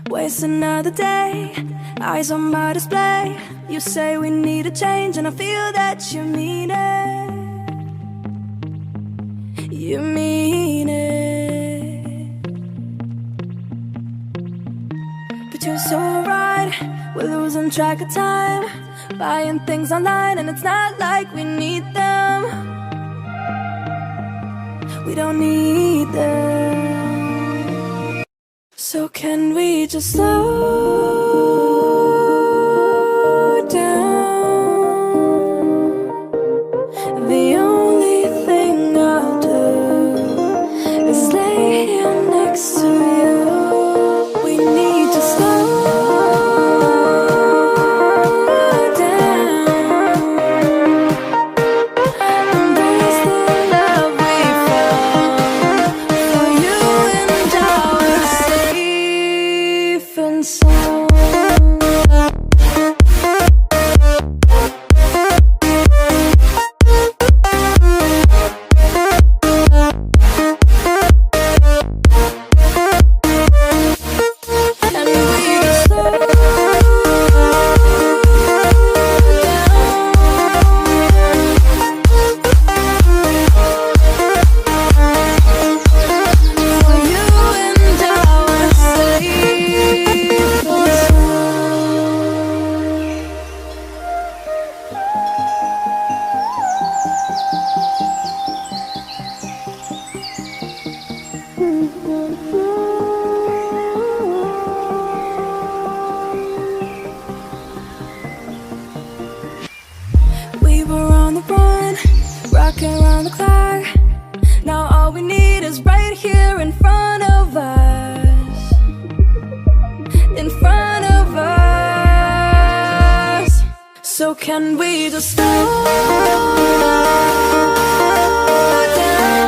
Waste another day, eyes on my display. You say we need a change and I feel that you mean it. You mean it. But you're so right, we're losing track of time, buying things online and it's not like we need them. We don't need them. So can we just slow down? The only thing I'll do is lay here next to you. We need to slow down. Embrace the love we found. For you and I are safe and sound. And we just slow down. For you and I are safe and we were on the run, rocking around the clock. Now all we need is right here in front of us. In front of us. So can we just slow down?